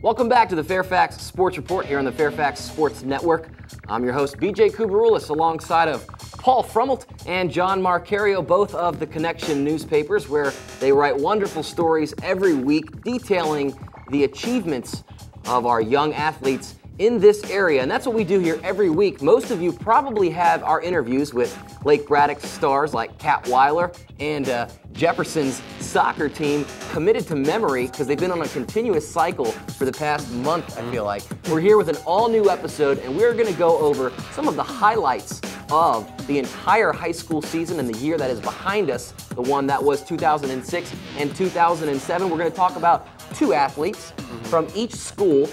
Welcome back to the Fairfax Sports Report here on the Fairfax Sports Network. I'm your host, BJ Kubaroulis, alongside of Paul Frummelt and John Marcario, both of the Connection newspapers, where they write wonderful stories every week detailing the achievements of our young athletes in this area. And that's what we do here every week. Most of you probably have our interviews with Lake Braddock stars like Cat Weiler and Jefferson's soccer team committed to memory because they've been on a continuous cycle for the past month, I feel like. We're here with an all-new episode, and we're going to go over some of the highlights of the entire high school season and the year that is behind us, the one that was 2006 and 2007. We're going to talk about two athletes from each school,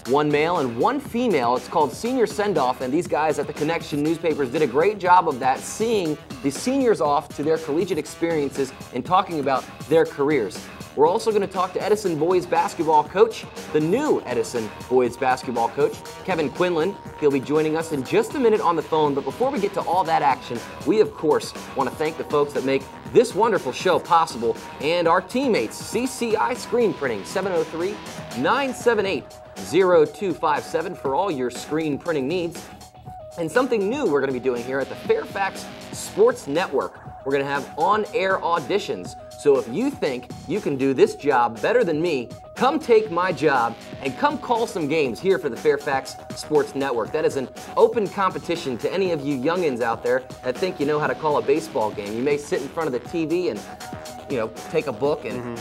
one male and one female. It's called Senior Send-Off, and these guys at the Connection newspapers did a great job of that, seeing the seniors off to their collegiate experiences and talking about their careers. We're also going to talk to Edison boys basketball coach, the new Edison boys basketball coach, Kevin Quinlan. He'll be joining us in just a minute on the phone, but before we get to all that action, we of course want to thank the folks that make this wonderful show possible and our teammates, CCI Screen Printing, 703-978-0257 for all your screen printing needs. And something new we're going to be doing here at the Fairfax Sports Network. We're going to have on-air auditions. So if you think you can do this job better than me, come take my job and come call some games here for the Fairfax Sports Network. That is an open competition to any of you youngins out there that think you know how to call a baseball game. You may sit in front of the TV and take a book and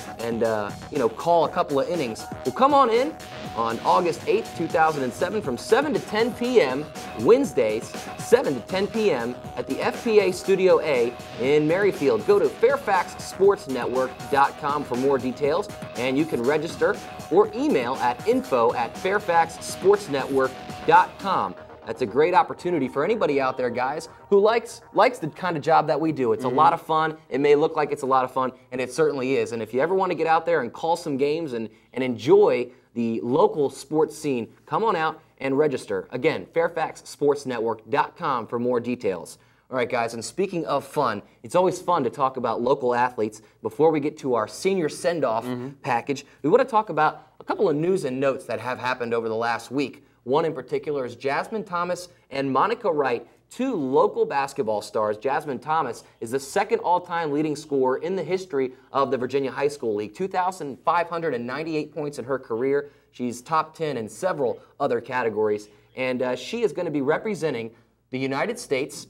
call a couple of innings. Well, come on in on August 8th, 2007 from 7 to 10 p.m. Wednesdays, 7 to 10 p.m. at the FPA Studio A in Merrifield. Go to fairfaxsportsnetwork.com for more details, and you can register or email at info@fairfaxsportsnetwork.com. That's a great opportunity for anybody out there, guys, who likes the kind of job that we do. It's a lot of fun. It may look like it's a lot of fun, and it certainly is. And if you ever want to get out there and call some games and enjoy the local sports scene, come on out and register. Again, fairfaxsportsnetwork.com for more details. All right, guys, and speaking of fun, it's always fun to talk about local athletes. Before we get to our senior send-off package, we want to talk about a couple of news and notes that have happened over the last week. One in particular is Jasmine Thomas and Monica Wright, two local basketball stars. Jasmine Thomas is the second all-time leading scorer in the history of the Virginia High School League, 2,598 points in her career. She's top 10 in several other categories, and she is going to be representing the United States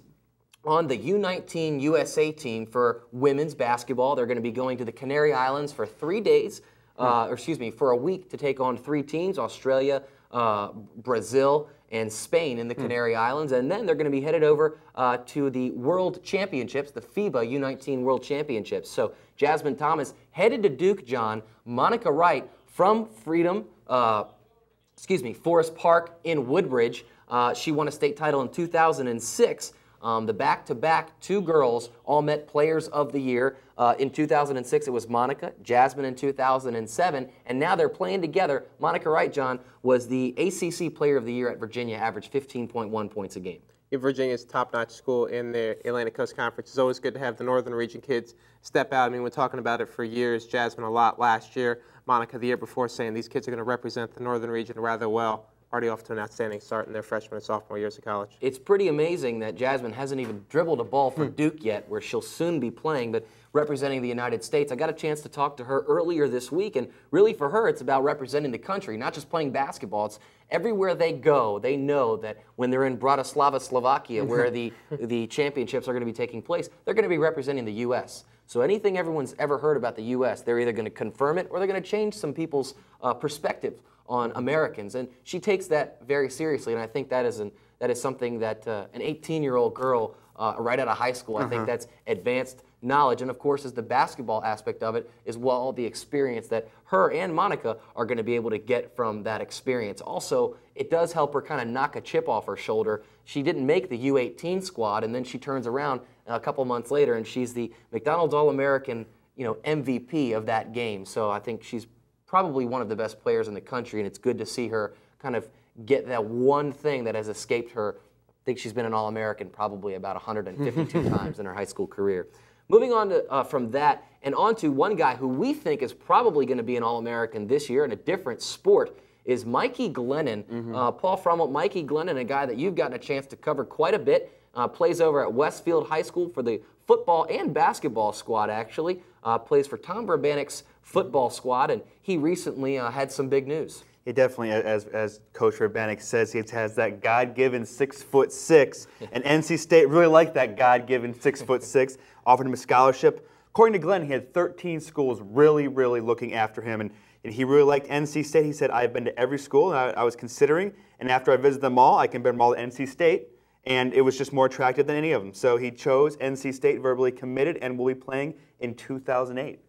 on the U19 USA team for women's basketball. They're going to be going to the Canary Islands for 3 days, for a week to take on three teams, Australia, Brazil, and Spain in the Canary Islands, and then they're going to be headed over to the World Championships, the FIBA U19 World Championships. So Jasmine Thomas headed to Duke, John. Monica Wright from Forest Park in Woodbridge. She won a state title in 2006. The back-to-back two girls all met Players of the Year. In 2006, it was Monica, Jasmine in 2007, and now they're playing together. Monica Wright, John, was the ACC Player of the Year at Virginia, averaged 15.1 points a game. Virginia's top-notch school in the Atlantic Coast Conference. It's always good to have the Northern Region kids step out. I mean, we're talking about it for years. Jasmine a lot last year, Monica the year before, saying these kids are going to represent the Northern Region rather well. Already off to an outstanding start in their freshman and sophomore years of college. It's pretty amazing that Jasmine hasn't even dribbled a ball for Duke yet, where she'll soon be playing, but representing the United States. I got a chance to talk to her earlier this week, and really for her, it's about representing the country, not just playing basketball. It's everywhere they go, they know that when they're in Bratislava, Slovakia, where the championships are going to be taking place, they're going to be representing the U.S. So anything everyone's ever heard about the U.S., they're either going to confirm it or they're going to change some people's perspective on Americans, and she takes that very seriously, and I think that is something that an 18-year-old girl right out of high school, I think that's advanced knowledge, and of course is the basketball aspect of it as well, the experience that her and Monica are going to be able to get from that experience. Also, it does help her kind of knock a chip off her shoulder. She didn't make the U18 squad, and then she turns around a couple months later, and she's the McDonald's All-American, MVP of that game. So I think she's probably one of the best players in the country, and it's good to see her kind of get that one thing that has escaped her. I think she's been an All-American probably about 152 times in her high school career. Moving on to, from that and on to one guy who we think is probably going to be an All-American this year in a different sport is Mikey Glennon. Paul Frummelt, Mikey Glennon, a guy that you've gotten a chance to cover quite a bit, plays over at Westfield High School for the football and basketball squad, actually. Plays for Tom Burbannick's football squad, and he recently had some big news. He definitely, as Coach Burbannick says, he has that God-given 6'6", and NC State really liked that God-given 6'6", offered him a scholarship. According to Glenn, he had 13 schools really looking after him, and he really liked NC State. He said, I've been to every school I was considering, and after I visited them all, I compared them all to NC State, and it was just more attractive than any of them. So he chose NC State, verbally committed, and will be playing in 2008.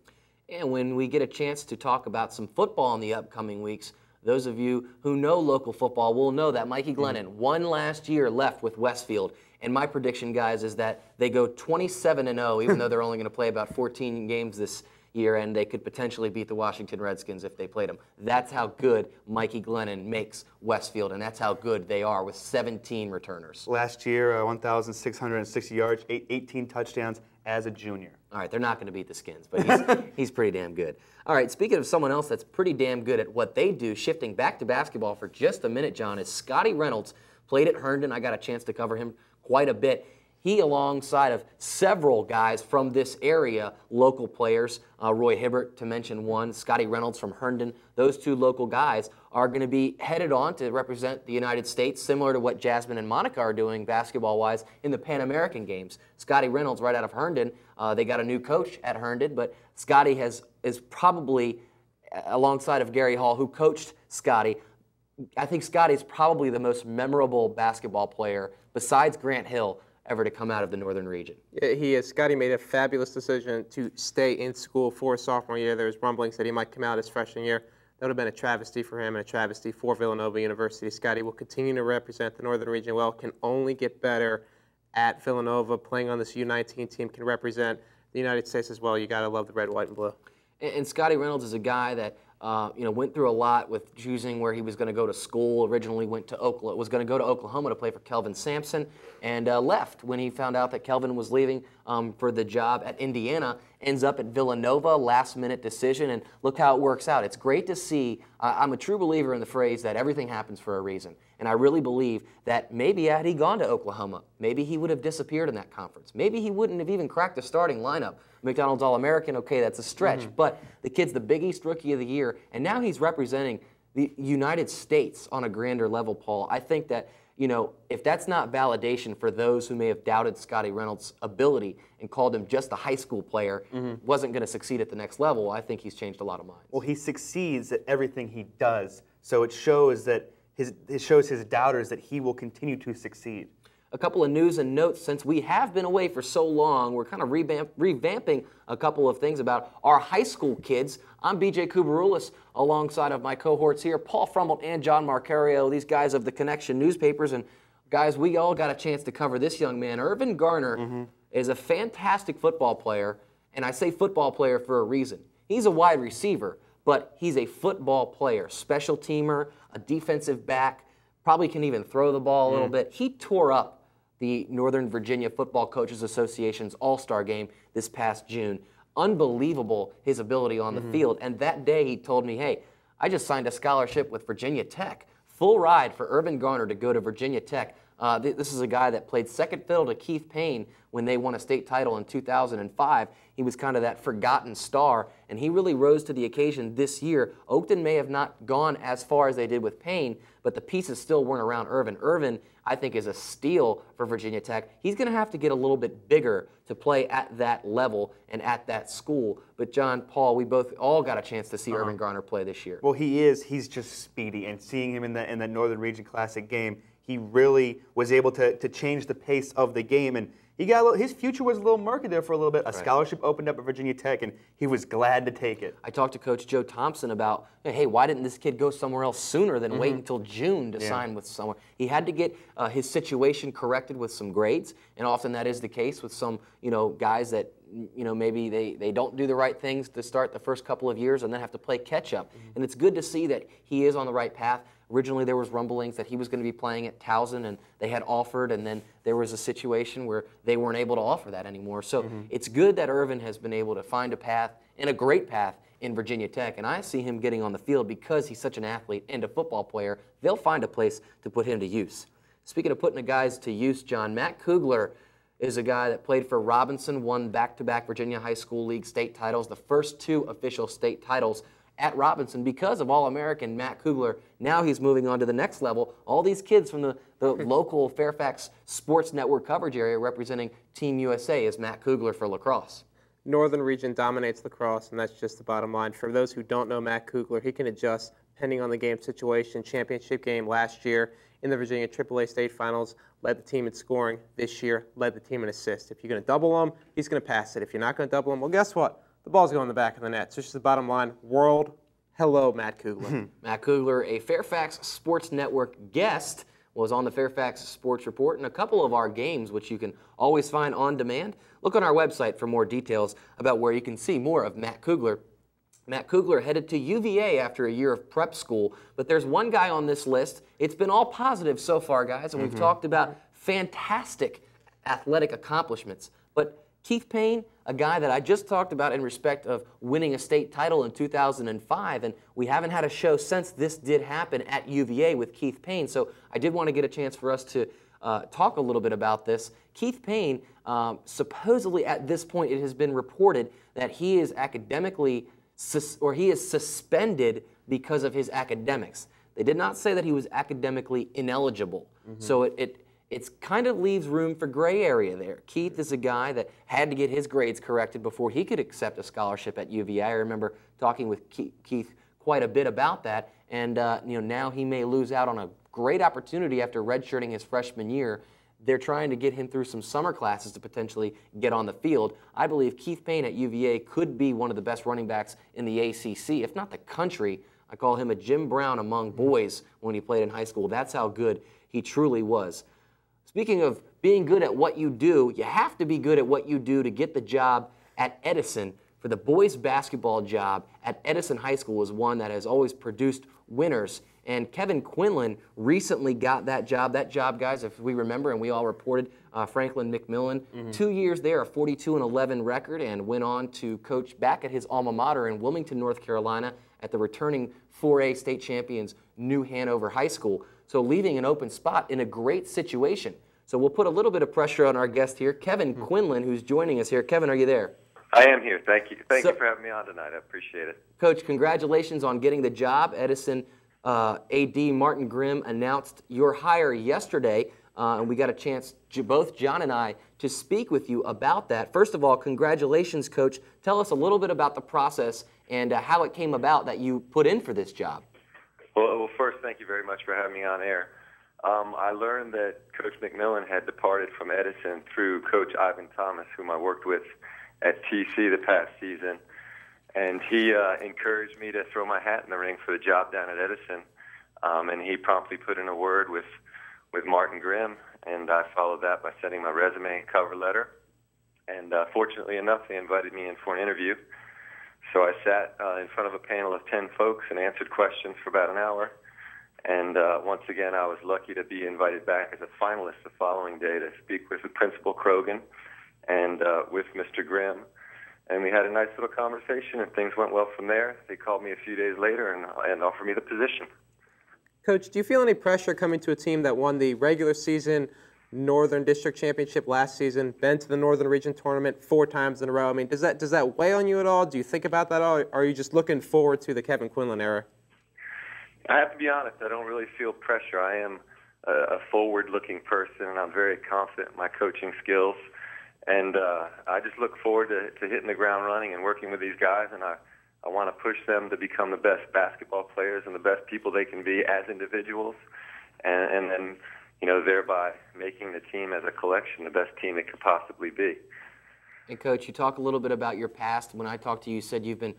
And when we get a chance to talk about some football in the upcoming weeks, those of you who know local football will know that Mikey Glennon, one last year left with Westfield. And my prediction, guys, is that they go 27-0, even though they're only going to play about 14 games this year, and they could potentially beat the Washington Redskins if they played them. That's how good Mikey Glennon makes Westfield, and that's how good they are with 17 returners. Last year, 1,660 yards, 18 touchdowns as a junior. All right, they're not going to beat the Skins, but he's pretty damn good. All right, speaking of someone else that's pretty damn good at what they do, shifting back to basketball for just a minute, John, is Scotty Reynolds. Played at Herndon. I got a chance to cover him quite a bit. He, alongside of several guys from this area, local players, Roy Hibbert to mention one, Scotty Reynolds from Herndon, those two local guys are going to be headed on to represent the United States, similar to what Jasmine and Monica are doing basketball-wise in the Pan American Games. Scotty Reynolds right out of Herndon, they got a new coach at Herndon, but Scotty is probably, alongside of Gary Hall, who coached Scotty, I think Scotty is probably the most memorable basketball player, besides Grant Hill, ever to come out of the Northern region. Yeah, he is. Scotty made a fabulous decision to stay in school for his sophomore year. There was rumblings that he might come out his freshman year. That would have been a travesty for him and a travesty for Villanova University. Scotty will continue to represent the Northern region well, can only get better at Villanova. Playing on this U19 team, can represent the United States as well. You got to love the red, white, and blue. And Scotty Reynolds is a guy that went through a lot with choosing where he was going to go to school. Originally was going to go to Oklahoma to play for Kelvin Sampson, and left when he found out that Kelvin was leaving for the job at Indiana. Ends up at Villanova, last-minute decision, and look how it works out. It's great to see. I'm a true believer in the phrase that everything happens for a reason, and I really believe that maybe had he gone to Oklahoma, maybe he would have disappeared in that conference. Maybe he wouldn't have even cracked the starting lineup. McDonald's All-American, okay, that's a stretch, but the kid's the Big East Rookie of the Year, and now he's representing the United States on a grander level, Paul. I think that, if that's not validation for those who may have doubted Scotty Reynolds' ability and called him just a high school player, wasn't going to succeed at the next level, I think he's changed a lot of minds. Well, he succeeds at everything he does, so it shows that it shows his doubters that he will continue to succeed. A couple of news and notes. Since we have been away for so long, we're kind of revamping a couple of things about our high school kids. I'm BJ Kubarulis, alongside of my cohorts here, Paul Frummelt and John Marcario, these guys of the Connection newspapers. And guys, we all got a chance to cover this young man. Irvin Garner is a fantastic football player, and I say football player for a reason. He's a wide receiver, but he's a football player, special teamer, a defensive back, probably can even throw the ball a little bit. He tore up the Northern Virginia Football Coaches Association's All-Star game this past June. Unbelievable, his ability on the field. And that day he told me, hey, I just signed a scholarship with Virginia Tech. Full ride for Irvin Garner to go to Virginia Tech. This is a guy that played second fiddle to Keith Payne when they won a state title in 2005. He was kind of that forgotten star, and he really rose to the occasion this year. Oakton may have not gone as far as they did with Payne, but the pieces still weren't around Irvin. Irvin, I think, is a steal for Virginia Tech. He's going to have to get a little bit bigger to play at that level and at that school. But John, Paul, we both all got a chance to see Irvin Garner play this year. Well, he's just speedy, and seeing him in the Northern Region Classic game, he really was able to change the pace of the game, and his future was a little murky there for a little bit. A scholarship opened up at Virginia Tech, and he was glad to take it. I talked to Coach Joe Thompson about, hey, why didn't this kid go somewhere else sooner than wait until June to sign with someone? He had to get his situation corrected with some grades, and often that is the case with some guys that maybe they don't do the right things to start the first couple of years and then have to play catch up. And it's good to see that he is on the right path. Originally, there was rumblings that he was going to be playing at Towson, and they had offered, and then there was a situation where they weren't able to offer that anymore. So it's good that Irvin has been able to find a path, and a great path, in Virginia Tech, and I see him getting on the field because he's such an athlete and a football player. They'll find a place to put him to use. Speaking of putting the guys to use, John, Matt Kugler is a guy that played for Robinson, won back-to-back Virginia High School League state titles, the first 2 official state titles at Robinson because of All-American Matt Kugler. Now he's moving on to the next level. All these kids from the local Fairfax Sports Network coverage area representing Team USA is Matt Kugler for lacrosse. Northern region dominates lacrosse, and that's just the bottom line. For those who don't know Matt Kugler, he can adjust depending on the game situation. Championship game last year in the Virginia AAA state finals, led the team in scoring. This year, led the team in assists. If you're going to double him, he's going to pass it. If you're not going to double him, well, guess what? The ball's going in the back of the net. So it's just the bottom line. Hello, Matt Kugler. Matt Kugler, a Fairfax Sports Network guest, was on the Fairfax Sports Report in a couple of our games, which you can always find on demand. Look on our website for more details about where you can see more of Matt Kugler. Matt Kugler headed to UVA after a year of prep school, but there's one guy on this list. It's been all positive so far, guys, and we've talked about fantastic athletic accomplishments. But Keith Payne, a guy that I just talked about in respect of winning a state title in 2005, and we haven't had a show since this did happen at UVA with Keith Payne, so I did want to get a chance for us to talk a little bit about this. Keith Payne, supposedly at this point it has been reported that he is he is suspended because of his academics. They did not say that he was academically ineligible, so it kind of leaves room for gray area there. Keith is a guy that had to get his grades corrected before he could accept a scholarship at UVA. I remember talking with Keith quite a bit about that, and now he may lose out on a great opportunity after redshirting his freshman year. They're trying to get him through some summer classes to potentially get on the field. I believe Keith Payne at UVA could be one of the best running backs in the ACC, if not the country. I call him a Jim Brown among boys when he played in high school. That's how good he truly was. Speaking of being good at what you do, you have to be good at what you do to get the job at Edison. For the boys basketball job at Edison High School is one that has always produced winners. And Kevin Quinlan recently got that job. That job, guys, if we remember, and we all reported, Franklin McMillan, 2 years there, a 42-11 record, and went on to coach back at his alma mater in Wilmington, North Carolina, at the returning 4A state champions, New Hanover High School. So leaving an open spot in a great situation. So we'll put a little bit of pressure on our guest here, Kevin Quinlan, who's joining us here. Kevin, are you there? I am here. Thank you. Thank you for having me on tonight. I appreciate it. Coach, congratulations on getting the job. Edison AD Martin Grimm announced your hire yesterday, and we got a chance, both John and I, to speak with you about that. First of all, congratulations, Coach. Tell us a little bit about the process and how it came about that you put in for this job. Well, first, thank you very much for having me on air. I learned that Coach McMillan had departed from Edison through Coach Ivan Thomas, whom I worked with at TC the past season. And he encouraged me to throw my hat in the ring for the job down at Edison. And he promptly put in a word with Martin Grimm, and I followed that by sending my resume and cover letter. And fortunately enough, they invited me in for an interview. So I sat in front of a panel of 10 folks and answered questions for about an hour. And once again, I was lucky to be invited back as a finalist the following day to speak with the Principal Krogan and with Mr. Grimm. And we had a nice little conversation, and things went well from there. They called me a few days later and offered me the position. Coach, do you feel any pressure coming to a team that won the regular season Northern District Championship last season, been to the Northern Region Tournament 4 times in a row? I mean, does that weigh on you at all? Do you think about that at all? Or are you just looking forward to the Kevin Quinlan era? I have to be honest, I don't really feel pressure. I am a forward-looking person, and I'm very confident in my coaching skills. And I just look forward to hitting the ground running and working with these guys, and I want to push them to become the best basketball players and the best people they can be as individuals, and then, thereby making the team as a collection the best team it could possibly be. And Coach, you talk a little bit about your past. When I talked to you, you said you've been,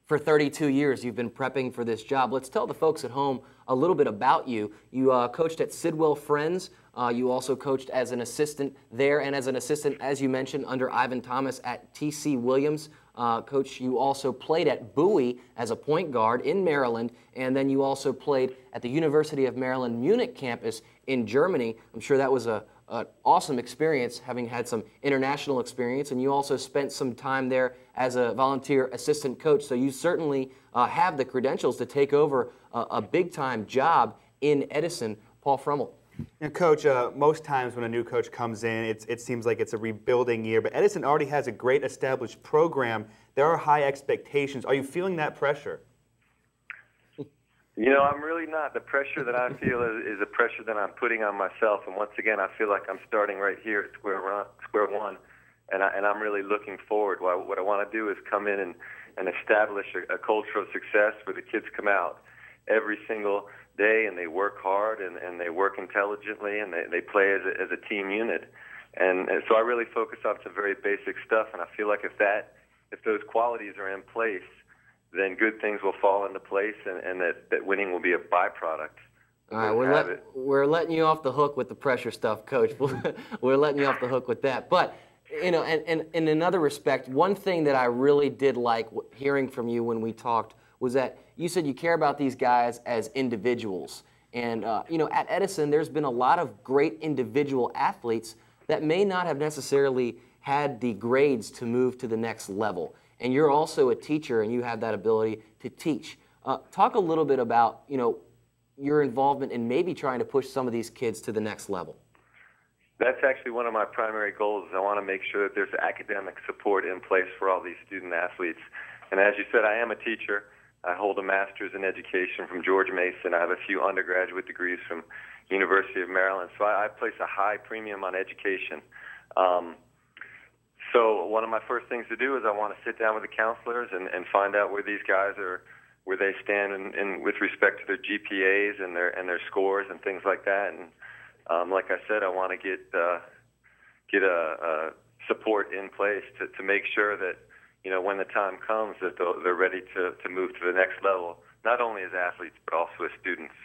for 32 years you've been prepping for this job. Let's tell the folks at home a little bit about you. You coached at Sidwell Friends. You also coached as an assistant there and as an assistant, as you mentioned, under Ivan Thomas at T.C. Williams. Coach, you also played at Bowie as a point guard in Maryland, and then you also played at the University of Maryland Munich campus in Germany. I'm sure that was a an awesome experience, having had some international experience, and you also spent some time there as a volunteer assistant coach. So you certainly have the credentials to take over a big-time job in Edison. Paul Frummelt. Coach, most times when a new coach comes in, it seems like it's a rebuilding year, but Edison already has a great established program. There are high expectations. Are you feeling that pressure? You know, I'm really not. The pressure that I feel is a pressure that I'm putting on myself, and once again, I feel like I'm starting right here at square one, and I'm really looking forward. What I want to do is come in and establish a culture of success where the kids come out every single day and they work hard and they work intelligently and they play as a team unit. And so I really focus on some very basic stuff, and I feel like if those qualities are in place, then good things will fall into place, and that winning will be a byproduct. All right, we're letting you off the hook with the pressure stuff, Coach. We're letting you off the hook with that. But, you know, and in another respect, one thing that I really did like hearing from you when we talked was that you said you care about these guys as individuals. And, you know, at Edison, there's been a lot of great individual athletes that may not have necessarily had the grades to move to the next level. And you're also a teacher, and you have that ability to teach. Talk a little bit about, you know, your involvement in maybe trying to push some of these kids to the next level. That's actually one of my primary goals. I want to make sure that there's academic support in place for all these student athletes. And as you said, I am a teacher. I hold a master's in education from George Mason. I have a few undergraduate degrees from University of Maryland. So I place a high premium on education. So one of my first things to do is I want to sit down with the counselors and find out where these guys are, where they stand in with respect to their GPAs and their scores and things like that. And like I said, I want to get a support in place to make sure that, you know, when the time comes, that they're ready to move to the next level, not only as athletes but also as students.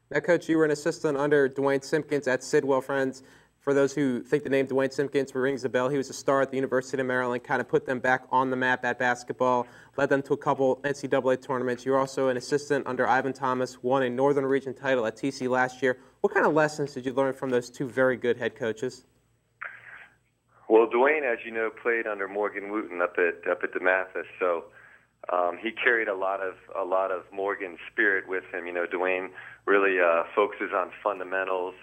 Now, Coach, you were an assistant under Dwayne Simpkins at Sidwell Friends. For those who think the name Dwayne Simpkins rings a bell, he was a star at the University of Maryland, kind of put them back on the map at basketball, led them to a couple NCAA tournaments. You were also an assistant under Ivan Thomas, won a Northern Region title at TC last year. What kind of lessons did you learn from those two very good head coaches? Well, Dwayne, as you know, played under Morgan Wooten up at DeMathis, so he carried a lot of Morgan's spirit with him. You know, Dwayne really focuses on fundamentals.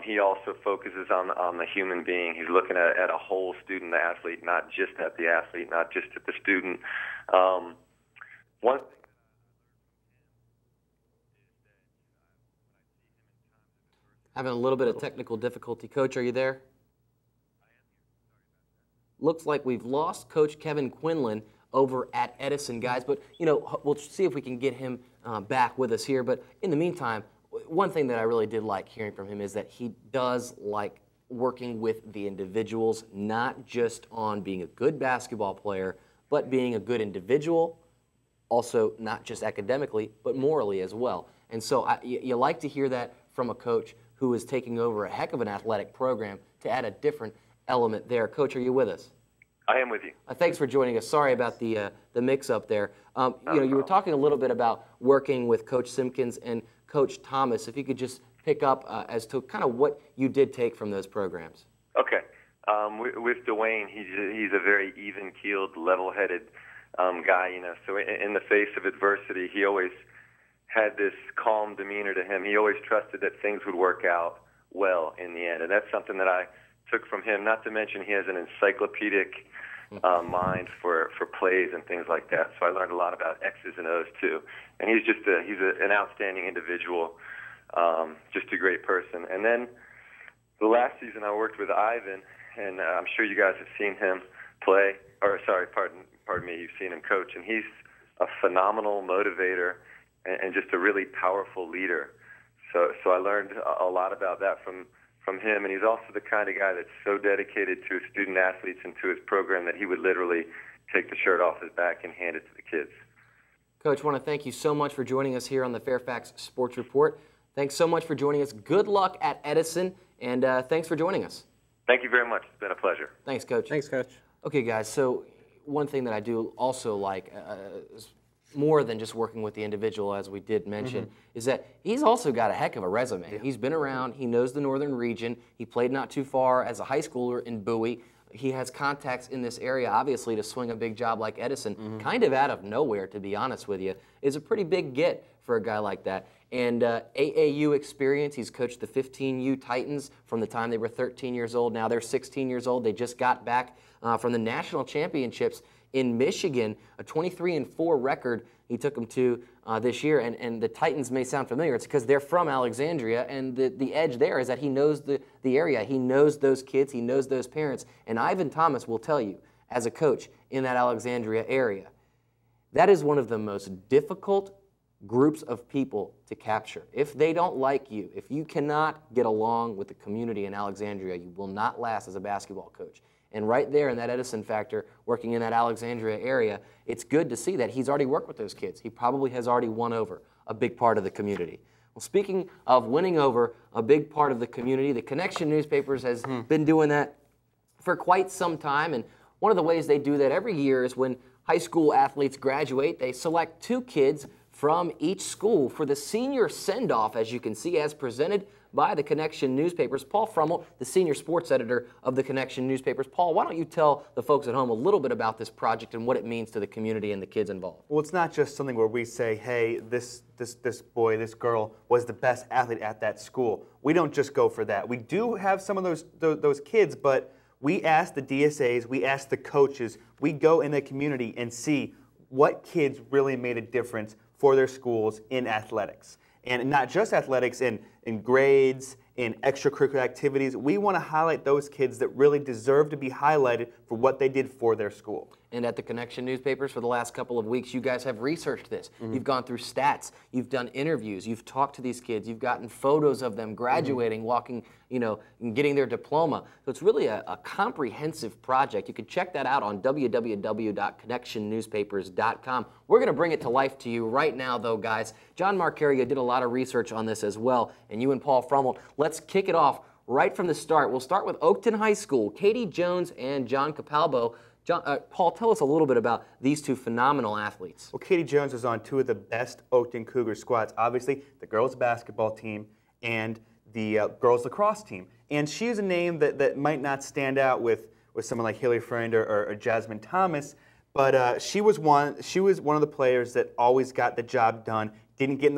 He also focuses on the human being. He's looking at a whole student athlete, not just at the athlete, not just at the student. One thing Having a little bit of technical difficulty. Coach, are you there? Looks like we've lost Coach Kevin Quinlan over at Edison, guys. But, you know, we'll see if we can get him back with us here. But in the meantime, one thing that I really did like hearing from him is that he does like working with the individuals, not just on being a good basketball player, but being a good individual, also not just academically, but morally as well. And so you like to hear that from a coach who is taking over a heck of an athletic program to add a different element there. Coach, are you with us? I am with you. Thanks for joining us. Sorry about the mix-up there. You know, you were talking a little bit about working with Coach Simpkins and Coach Thomas. If you could just pick up as to kind of what you did take from those programs. Okay. With Dwayne, he's a very even-keeled, level-headed guy. You know, so in the face of adversity, he always had this calm demeanor to him. He always trusted that things would work out well in the end, and that's something that I took from him. Not to mention he has an encyclopedic mind for plays and things like that. So I learned a lot about X's and O's too. And he's just an outstanding individual, just a great person. And then the last season I worked with Ivan, and I'm sure you guys have seen him play. Or sorry, pardon me, you've seen him coach. And he's a phenomenal motivator and just a really powerful leader. So I learned a lot about that from him, and he's also the kind of guy that's so dedicated to his student athletes and to his program that he would literally take the shirt off his back and hand it to the kids. Coach, I want to thank you so much for joining us here on the Fairfax Sports Report. Thanks so much for joining us. Good luck at Edison, and thanks for joining us. Thank you very much. It's been a pleasure. Thanks, Coach. Thanks, Coach. Okay, guys, so one thing that I do also like more than just working with the individual, as we did mention, is that he's also got a heck of a resume. He's been around. He knows the northern region. He played not too far as a high schooler in Bowie. He has contacts in this area, obviously, to swing a big job like Edison, kind of out of nowhere, to be honest with you, is a pretty big get for a guy like that. And AAU experience, he's coached the 15U Titans from the time they were 13 years old. Now they're 16 years old. They just got back from the national championships in Michigan, a 23-4 record he took them to this year. And the Titans may sound familiar. It's because they're from Alexandria, and the edge there is that he knows the area. He knows those kids. He knows those parents. And Ivan Thomas will tell you, as a coach in that Alexandria area, that is one of the most difficult groups of people to capture. If they don't like you, if you cannot get along with the community in Alexandria, you will not last as a basketball coach. And right there in that Edison factor, working in that Alexandria area, it's good to see that he's already worked with those kids. He probably has already won over a big part of the community. Well, speaking of winning over a big part of the community, the Connection newspapers has been doing that for quite some time. And one of the ways they do that every year is when high school athletes graduate, they select 2 kids from each school for the senior send-off, as you can see, as presented by the Connection newspapers. Paul Frummelt, the senior sports editor of the Connection newspapers. Paul, why don't you tell the folks at home a little bit about this project and what it means to the community and the kids involved? Well, it's not just something where we say, hey, this boy, this girl was the best athlete at that school. We don't just go for that. We do have some of those kids, but we ask the DSAs, we ask the coaches, we go in the community and see what kids really made a difference for their schools in athletics. And not just athletics, in grades, in extracurricular activities. We want to highlight those kids that really deserve to be highlighted for what they did for their school. And at the Connection newspapers for the last couple of weeks, you guys have researched this. You've gone through stats. You've done interviews. You've talked to these kids. You've gotten photos of them graduating, walking, and getting their diploma. So it's really a comprehensive project. You can check that out on www.connectionnewspapers.com. We're going to bring it to life to you right now, though, guys. John Marcario did a lot of research on this as well, and you and Paul Frummelt. Let's kick it off right from the start. We'll start with Oakton High School. Katie Jones and John Capalbo. Paul, tell us a little bit about these 2 phenomenal athletes. Well, Katie Jones was on 2 of the best Oakton Cougar squads, obviously the girls basketball team and the girls lacrosse team. And she is a name that might not stand out with someone like Hilly Friend or Jasmine Thomas, but she was one of the players that always got the job done, didn't get in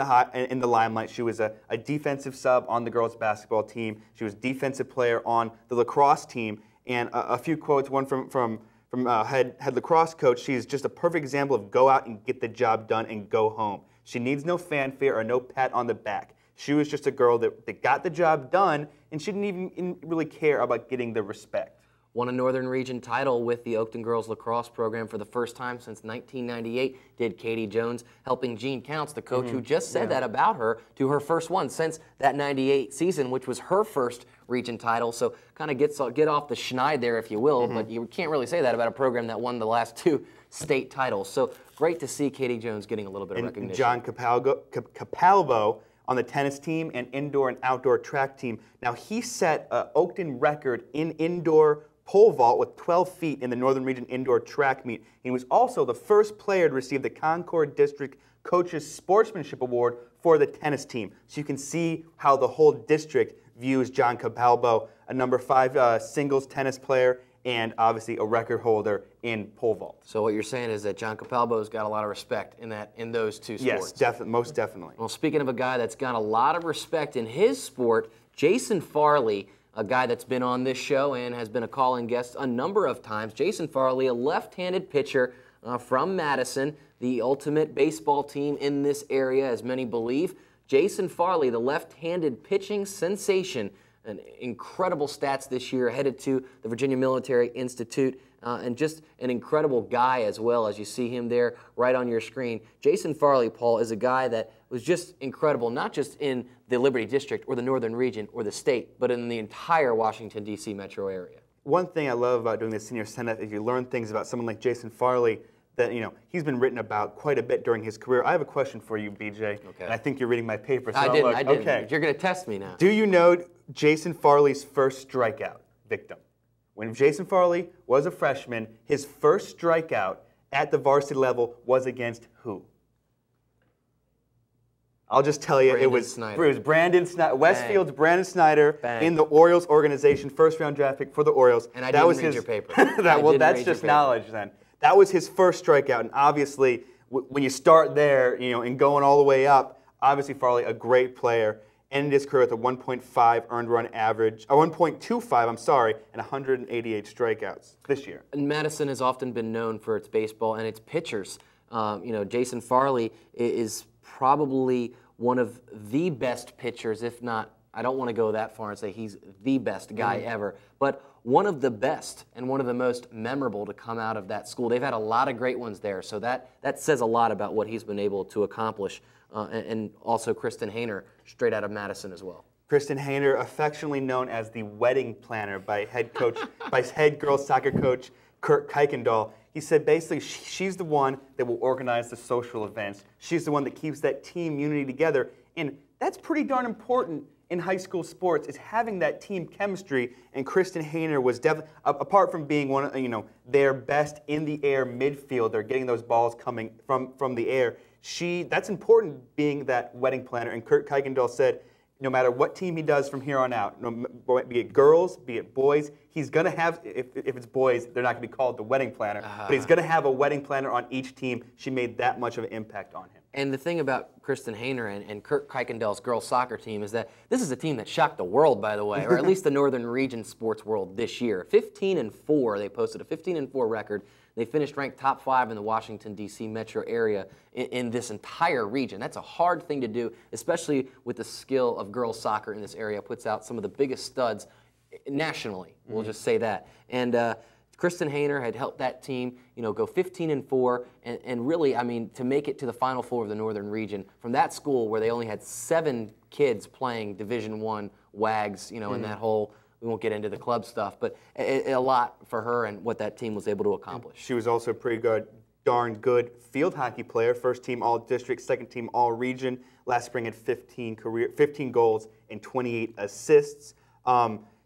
the limelight. She was a defensive sub on the girls basketball team. She was defensive player on the lacrosse team. And a few quotes, one from head lacrosse coach, she's just a perfect example of go out and get the job done and go home. She needs no fanfare or no pat on the back. She was just a girl that got the job done, and she didn't even really care about getting the respect. Won a Northern Region title with the Oakton Girls Lacrosse program for the first time since 1998, did Katie Jones, helping Gene Counts, the coach who just said that about her, to her first one since that 98 season, which was her first region title. So kind of get off the schneid there, if you will, but you can't really say that about a program that won the last 2 state titles. So great to see Katie Jones getting a little bit of recognition. John Capalbo on the tennis team and indoor and outdoor track team. Now, he set an Oakton record in indoor pole vault with 12 feet in the Northern Region Indoor Track Meet. He was also the first player to receive the Concord District Coaches Sportsmanship Award for the tennis team. So you can see how the whole district views John Capalbo, a number 5 singles tennis player, and obviously a record holder in pole vault. So what you're saying is that John Capalbo's got a lot of respect in those 2 sports. Yes, most definitely. Well, speaking of a guy that's got a lot of respect in his sport, Jason Farley, a guy that's been on this show and has been a call-in guest a number of times. Jason Farley, a left-handed pitcher from Madison, the ultimate baseball team in this area, as many believe. Jason Farley, the left-handed pitching sensation, and incredible stats this year, headed to the Virginia Military Institute, and just an incredible guy as well, as you see him there right on your screen. Jason Farley, Paul, is a guy that was just incredible, not just in the Liberty District or the Northern Region or the state, but in the entire Washington, D.C. metro area. One thing I love about doing the senior send-off is you learn things about someone like Jason Farley that, he's been written about quite a bit during his career. I have a question for you, BJ. Okay. And I think you're reading my paper. So I didn't. Okay. You're going to test me now. Do you know Jason Farley's first strikeout victim? When Jason Farley was a freshman, his first strikeout at the varsity level was against who? I'll just tell you, it was Brandon Snyder, Westfield's Brandon Snyder in the Orioles organization, first-round draft pick for the Orioles. And I didn't read your paper. Well, that's just knowledge then. That was his first strikeout, and obviously, when you start there, and going all the way up, obviously Farley, a great player, ended his career with a 1.5 earned run average, 1.25, I'm sorry, and 188 strikeouts this year. And Madison has often been known for its baseball and its pitchers. Jason Farley is probably one of the best pitchers, if not, I don't want to go that far and say he's the best guy ever, but one of the best and one of the most memorable to come out of that school. They've had a lot of great ones there, so that says a lot about what he's been able to accomplish. And also Kristen Hayner, straight out of Madison as well. Kristen Hayner, affectionately known as the wedding planner by head girls soccer coach Kurt Kuykendall. He said basically she's the one that will organize the social events. She's the one that keeps that team unity together. And that's pretty darn important in high school sports, is having that team chemistry. And Kristen Hayner was definitely, apart from being one of their best in the air midfielder, getting those balls coming from the air, that's important, being that wedding planner. And Kurt Kuykendall said, no matter what team he does from here on out, be it girls, be it boys, he's going to have, if it's boys, they're not going to be called the wedding planner, but he's going to have a wedding planner on each team. She made that much of an impact on him. And the thing about Kristen Hayner and Kurt Kuykendall's girls soccer team is that this is a team that shocked the world, by the way, or at least the Northern Region sports world this year. 15-4, they posted a 15-4 record. They finished ranked top 5 in the Washington, D.C. metro area in this entire region. That's a hard thing to do, especially with the skill of girls soccer in this area. Puts out some of the biggest studs nationally, we'll just say that. And Kristen Hayner had helped that team, go 15-4, and really, I mean, to make it to the Final Four of the Northern Region from that school where they only had 7 kids playing Division I WAGs, in that whole. We won't get into the club stuff, but a lot for her and what that team was able to accomplish. She was also a pretty darn good field hockey player. First team All-District, second team All-Region. Last spring had 15 goals and 28 assists.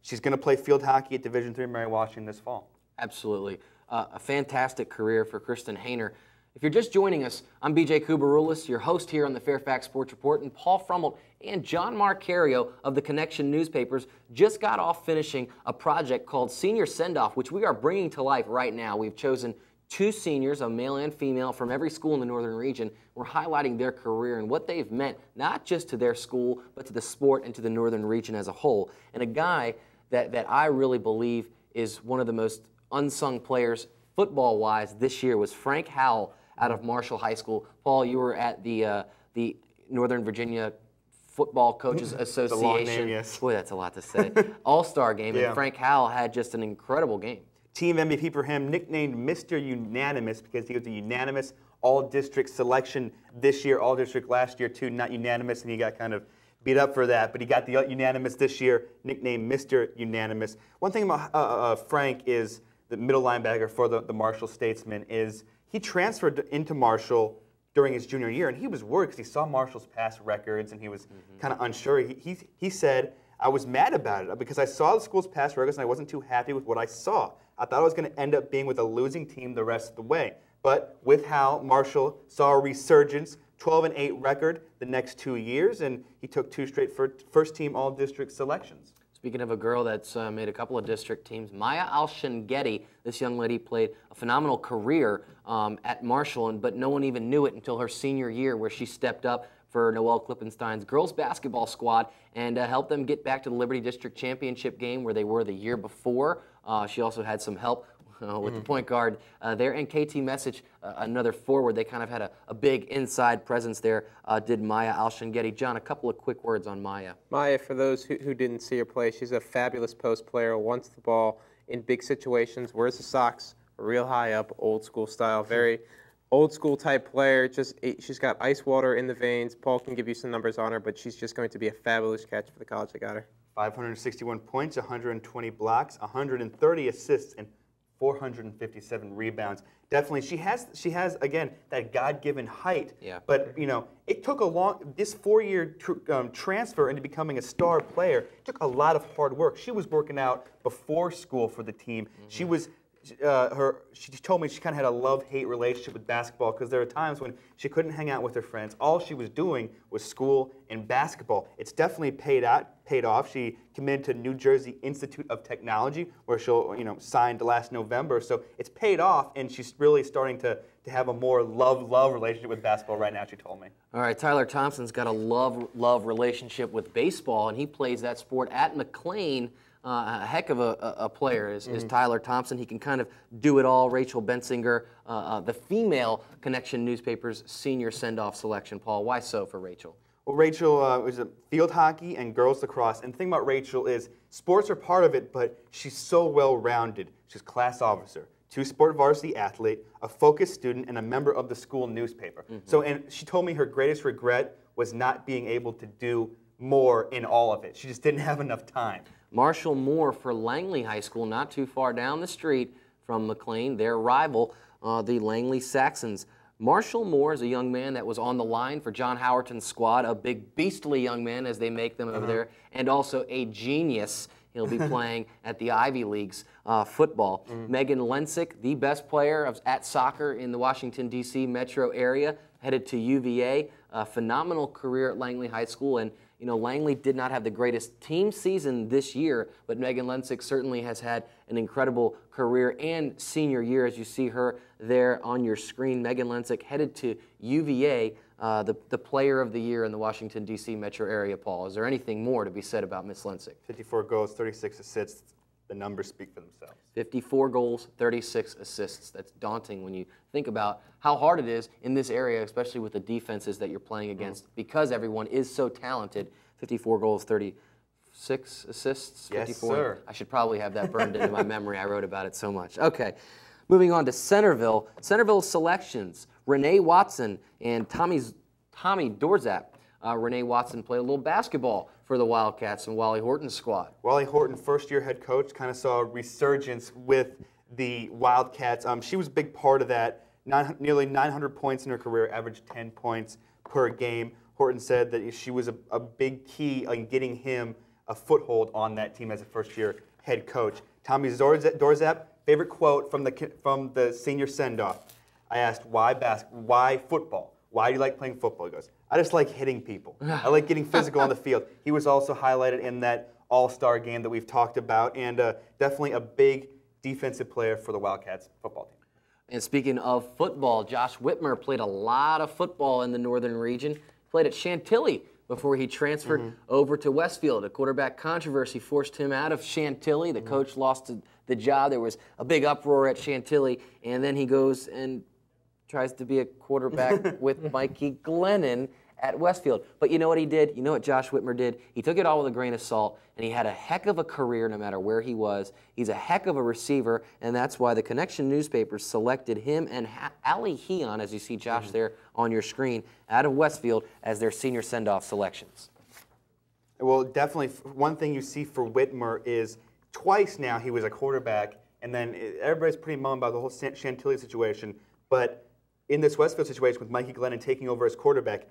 She's going to play field hockey at Division III Mary Washington this fall. Absolutely. A fantastic career for Kristen Hayner. If you're just joining us, I'm BJ Kubaroulis, your host here on the Fairfax Sports Report, and Paul Frummelt and John Marcario of the Connection newspapers just got off finishing a project called Senior Send-Off, which we are bringing to life right now. We've chosen 2 seniors, a male and female, from every school in the Northern Region. We're highlighting their career and what they've meant, not just to their school, but to the sport and to the Northern Region as a whole. And a guy that I really believe is one of the most unsung players football-wise this year was Frank Howell out of Marshall High School. Paul, you were at the Northern Virginia Football Coaches Association. The long name, yes. Boy, that's a lot to say. All-Star game, and Frank Howell had just an incredible game. Team MVP for him, nicknamed Mr. Unanimous because he was a unanimous all-district selection this year, all-district last year too, not unanimous, and he got kind of beat up for that, but he got the unanimous this year, nicknamed Mr. Unanimous. One thing about Frank is the middle linebacker for the Marshall Statesman is he transferred into Marshall during his junior year, and he was worried because he saw Marshall's past records, and he was kind of unsure. He said, I was mad about it because I saw the school's past records, and I wasn't too happy with what I saw. I thought I was going to end up being with a losing team the rest of the way. But with how Marshall saw a resurgence, 12-8 record the next 2 years, and he took 2 straight first-team all-district selections. Speaking of a girl that's made a couple of district teams, Maya Al-Shengedi, this young lady played a phenomenal career at Marshall, but no one even knew it until her senior year where she stepped up for Noelle Klippenstein's girls basketball squad and helped them get back to the Liberty District Championship game where they were the year before. She also had some help with the point guard there. And KT Message, another forward, they kind of had a big inside presence there, did Maya Al-Shengedi. John, a couple of quick words on Maya. Maya, for those who didn't see her play, she's a fabulous post player, wants the ball in big situations, wears the socks real high up, old school style, very old school type player. She's got ice water in the veins. Paul can give you some numbers on her, but she's just going to be a fabulous catch for the college that got her. 561 points, 120 blocks, 130 assists, and 457 rebounds. Definitely, she has again that God-given height. Yeah. But it took this 4-year transfer into becoming a star player took a lot of hard work. She was working out before school for the team. she told me she kind of had a love-hate relationship with basketball because there were times when she couldn't hang out with her friends. All she was doing was school and basketball. It's definitely paid off. She committed to New Jersey Institute of Technology, where she'll signed last November. So it's paid off, and she's really starting to have a more love relationship with basketball right now, she told me. All right, Tyler Thompson's got a love relationship with baseball, and he plays that sport at McLean. A heck of a player is Tyler Thompson. He can kind of do it all. Rachel Bensinger, the female Connection newspaper's senior send-off selection. Paul, why so for Rachel? Well, Rachel was a field hockey and girls lacrosse. And the thing about Rachel is sports are part of it, but she's so well-rounded. She's a class officer, two-sport varsity athlete, a focused student, and a member of the school newspaper. So, and she told me her greatest regret was not being able to do more in all of it. She just didn't have enough time. Marshall Moore for Langley High School, not too far down the street from McLean, their rival, the Langley Saxons. Marshall Moore is a young man that was on the line for John Howerton's squad, a big beastly young man as they make them over there, and also a genius. He'll be playing at the Ivy Leagues football. Megan Lensick, the best player at soccer in the Washington, D.C. metro area, headed to UVA. A phenomenal career at Langley High School, and Langley did not have the greatest team season this year, but Megan Lensick certainly has had an incredible career and senior year, as you see her there on your screen. Megan Lensick headed to UVA, the player of the year in the Washington, D.C. metro area, Paul. Is there anything more to be said about Miss Lensick? 54 goals, 36 assists. The numbers speak for themselves. 54 goals, 36 assists. That's daunting when you think about how hard it is in this area, especially with the defenses that you're playing against, because everyone is so talented. 54 goals, 36 assists. Yes, 54. sir. I should probably have that burned into my memory. I wrote about it so much. Okay, moving on to Centerville. Centerville's selections, Renee Watson and Tommy Dorzap. Renee Watson played a little basketball for the Wildcats and Wally Horton's squad. Wally Horton, first-year head coach, kind of saw a resurgence with the Wildcats. She was a big part of that. Nearly 900 points in her career, averaged 10 points per game. Horton said that she was a big key in getting him a foothold on that team as a first-year head coach. Tommy Dorzap, favorite quote from the senior send-off. I asked, why football? Why do you like playing football? He goes, I just like hitting people. I like getting physical on the field. He was also highlighted in that all-star game that we've talked about, and definitely a big defensive player for the Wildcats football team. And speaking of football, Josh Whitmer played a lot of football in the northern region. Played at Chantilly before he transferred over to Westfield. A quarterback controversy forced him out of Chantilly. The coach lost the job. There was a big uproar at Chantilly, and then he goes and tries to be a quarterback with Mikey Glennon at Westfield. But you know what he did? You know what Josh Whitmer did? He took it all with a grain of salt, and he had a heck of a career no matter where he was. He's a heck of a receiver, and that's why the Connection newspapers selected him and Allie Heon, as you see Josh there on your screen, out of Westfield as their senior send-off selections. Well, definitely one thing you see for Whitmer is twice now he was a quarterback, and then everybody's pretty mum about the whole Chantilly situation, but in this Westfield situation with Mikey Glennon taking over as quarterback,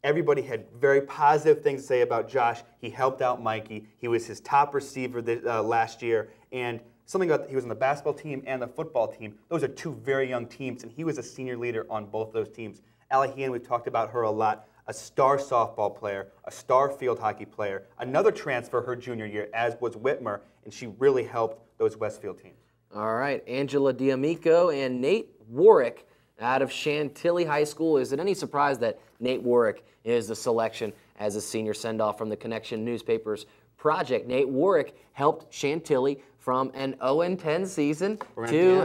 everybody had very positive things to say about Josh. He helped out Mikey. He was his top receiver last year. And something about he was on the basketball team and the football team. Those are two very young teams, and he was a senior leader on both those teams. Allie Heon, we've talked about her a lot, a star softball player, a star field hockey player, another transfer her junior year, as was Whitmer, and she really helped those Westfield teams. All right, Angela D'Amico and Nate Warwick out of Chantilly High School. Is it any surprise that Nate Warwick is the selection as a senior send-off from the Connection newspapers project? Nate Warwick helped Chantilly from an 0-10 season to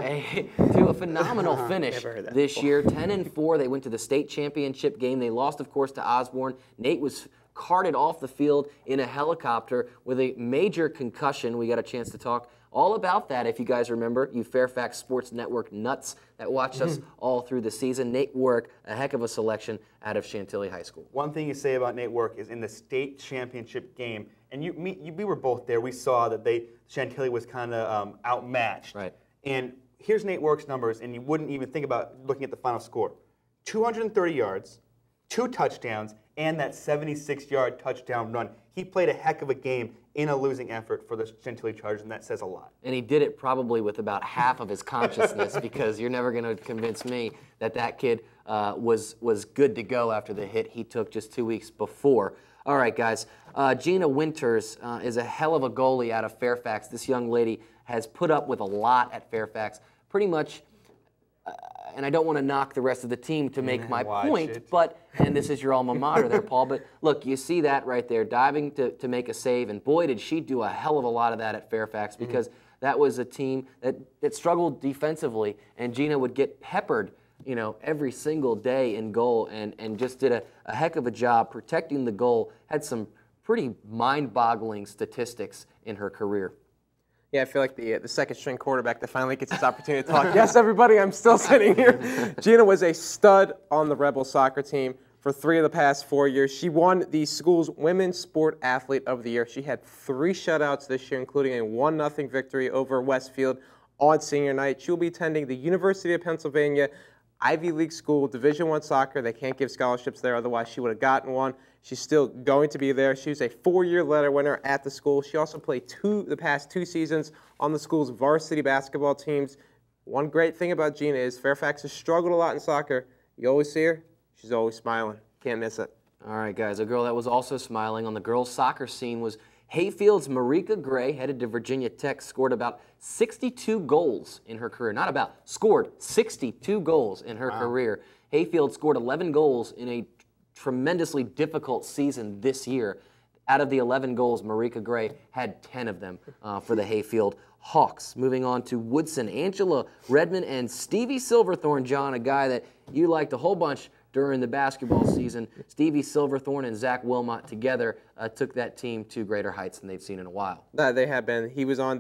a phenomenal finish this year. 10-4, they went to the state championship game. They lost, of course, to Osborne. Nate was carted off the field in a helicopter with a major concussion. We got a chance to talk all about that, if you guys remember, you Fairfax Sports Network nuts that watched us all through the season. Nate Warwick, a heck of a selection out of Chantilly High School. One thing you say about Nate Warwick is in the state championship game, and we were both there, we saw that Chantilly was kind of outmatched. Right. And here's Nate Warwick's numbers, and you wouldn't even think about looking at the final score. 230 yards, 2 touchdowns, and that 76-yard touchdown run. He played a heck of a game in a losing effort for the Chantilly Chargers, and that says a lot. And he did it probably with about half of his consciousness because you're never going to convince me that that kid was good to go after the hit he took just 2 weeks before. All right, guys. Gina Winters is a hell of a goalie out of Fairfax. This young lady has put up with a lot at Fairfax. Pretty much, and I don't want to knock the rest of the team to make my point, but, and this is your alma mater there, Paul, but look, you see that right there, diving to make a save, and boy, did she do a hell of a lot of that at Fairfax because that was a team that struggled defensively, and Gina would get peppered, you know, every single day in goal and just did a heck of a job protecting the goal, had some pretty mind-boggling statistics in her career. Yeah, I feel like the second-string quarterback that finally gets his opportunity to talk. Yes, everybody, I'm still sitting here. Gina was a stud on the Rebel soccer team for 3 of the past 4 years. She won the school's Women's Sport Athlete of the Year. She had 3 shutouts this year, including a 1-0 victory over Westfield on senior night. She'll be attending the University of Pennsylvania Ivy League school, Division I soccer. They can't give scholarships there, otherwise she would have gotten one. She's still going to be there. She was a 4-year letter winner at the school. She also played the past 2 seasons on the school's varsity basketball teams. One great thing about Gina is Fairfax has struggled a lot in soccer. You always see her, she's always smiling. Can't miss it. All right, guys. A girl that was also smiling on the girls' soccer scene was Hayfield's Marika Gray, headed to Virginia Tech, scored about 62 goals in her career. Not about, scored 62 goals in her career. Hayfield scored 11 goals in a tremendously difficult season this year. Out of the 11 goals, Marika Gray had 10 of them for the Hayfield Hawks. Moving on to Woodson, Angela Redmond and Stevie Silverthorne, John, a guy that you liked a whole bunch during the basketball season. Stevie Silverthorne and Zach Wilmot together took that team to greater heights than they've seen in a while. They have been. He was on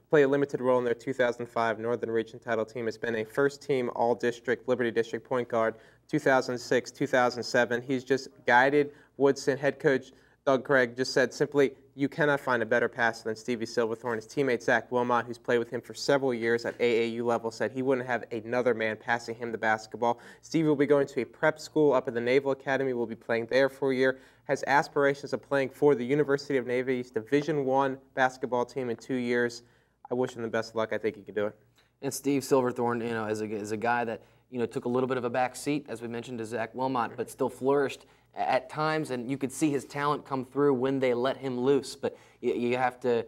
played a limited role in their 2005 Northern Region title team. Has been a first-team All-District, Liberty District point guard, 2006, 2007. He's just guided Woodson. Head coach Doug Craig just said simply, you cannot find a better passer than Stevie Silverthorne. His teammate Zach Wilmot, who's played with him for several years at AAU level, said he wouldn't have another man passing him the basketball. Stevie will be going to a prep school up at the Naval Academy. Will be playing there for a year. Has aspirations of playing for the University of Navy's Division I basketball team in 2 years. I wish him the best of luck. I think he can do it. And Steve Silverthorne, you know, is a guy that, you know, took a little bit of a back seat, as we mentioned, to Zach Wilmot, but still flourished at times, and you could see his talent come through when they let him loose. But you have to